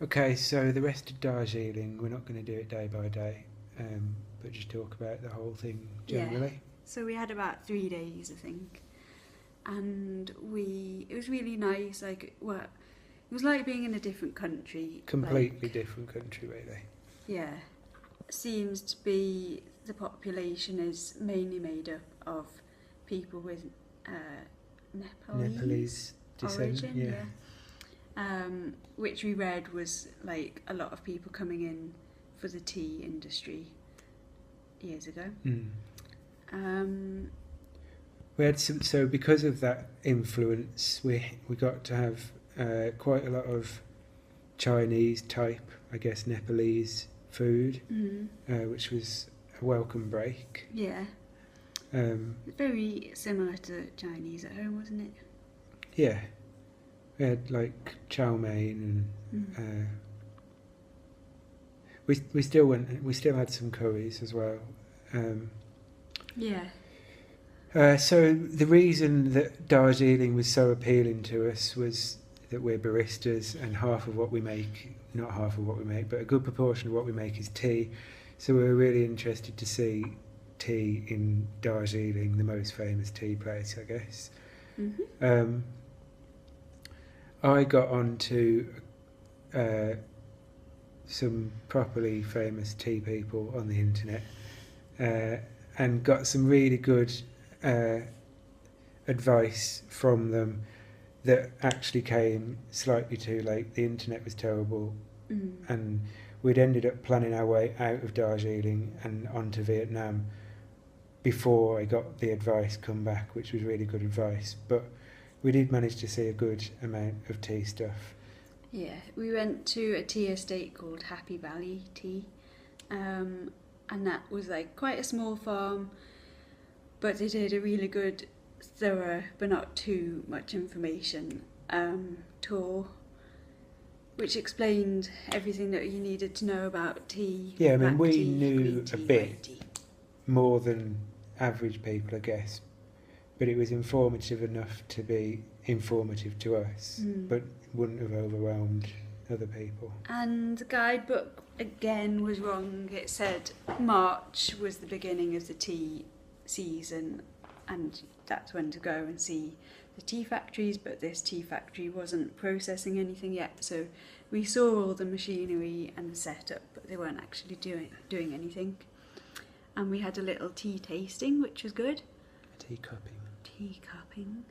Okay, so the rest of Darjeeling, we're not going to do it day by day, but just talk about the whole thing Yeah. generally. So we had about 3 days, I think, and it was really nice. It was like being in a different country. Completely different country, really. Yeah, seems to be the population is mainly made up of people with Nepalese Nepalese descent, origin. yeah. Yeah, which we read was like a lot of people coming in for the tea industry years ago. Mm. Um, We had some, so because of that influence, we got to have quite a lot of Chinese type, I guess, Nepalese food, which was a welcome break. yeah, very similar to Chinese at home, wasn't it? Yeah, we had like chow mein and we still had some curries as well. Yeah. So the reason that Darjeeling was so appealing to us was that we're baristas and half of what we make, not half of what we make, but a good proportion of what we make is tea. So we were really interested to see tea in Darjeeling, the most famous tea place, I guess. I got onto some properly famous tea people on the internet and got some really good advice from them that actually came slightly too late. The internet was terrible, and we'd ended up planning our way out of Darjeeling and onto Vietnam before I got the advice come back, which was really good advice. But we did manage to see a good amount of tea stuff. Yeah, we went to a tea estate called Happy Valley Tea, and that was like quite a small farm, but they did a really good, thorough, but not too much information tour, which explained everything that you needed to know about tea. Yeah, I mean, black we tea, knew green a tea, bit red tea. more than average people, I guess, but it was informative enough to be informative to us, but wouldn't have overwhelmed other people. And the guidebook again was wrong. It said March was the beginning of the tea season and that's when to go and see the tea factories, but this tea factory wasn't processing anything yet, so we saw all the machinery and the setup, but they weren't actually doing anything. And we had a little tea tasting, which was good. Tea cupping. Tea cupping.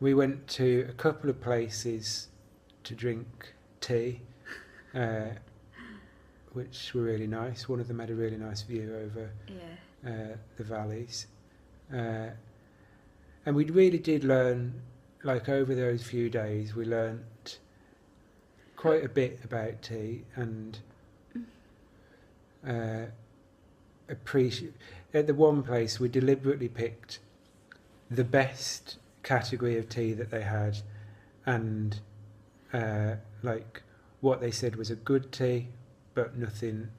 We went to a couple of places to drink tea, which were really nice. One of them had a really nice view over the valleys. And we really did learn, like over those few days, we learnt quite a bit about tea and appreciate. At the one place, we deliberately picked the best category of tea that they had, and like what they said was a good tea, but nothing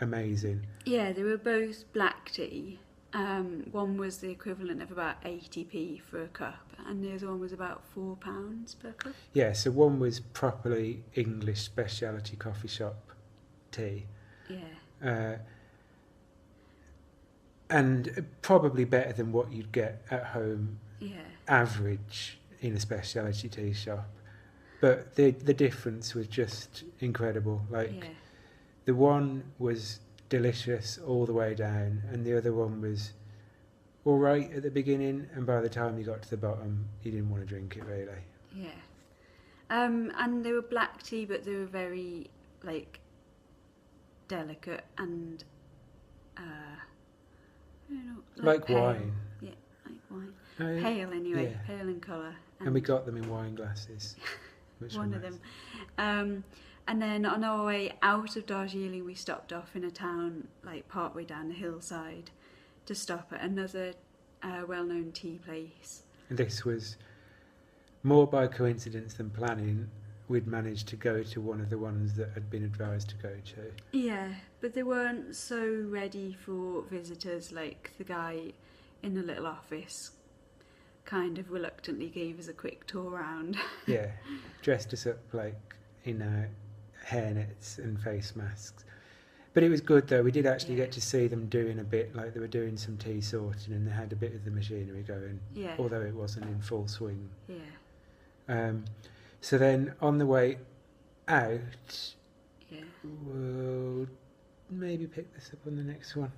amazing. Yeah, they were both black tea. One was the equivalent of about 80p for a cup, and the other one was about £4 per cup. Yeah, so one was properly English specialty coffee shop tea. Yeah. And probably better than what you'd get at home, average in a specialty tea shop. But the difference was just incredible. The one was delicious all the way down, and the other one was all right at the beginning, and by the time you got to the bottom, you didn't want to drink it really. Yeah. And they were black tea, but they were very delicate and I don't know, like pale. wine. Yeah, like wine. Oh, yeah. Pale anyway, Yeah. pale in colour. And we got them in wine glasses. Which one of them. And then on our way out of Darjeeling, we stopped off in a town partway down the hillside to stop at another well-known tea place. This was more by coincidence than planning. We'd managed to go to one of the ones that had been advised to go to. Yeah, but they weren't so ready for visitors. Like the guy in the little office kind of reluctantly gave us a quick tour around. Yeah, dressed us up like in hairnets and face masks. But it was good though. We did actually get to see them doing a bit, like they were doing some tea sorting, and they had a bit of the machinery going, although it wasn't in full swing. Yeah. So then on the way out, we'll maybe pick this up on the next one.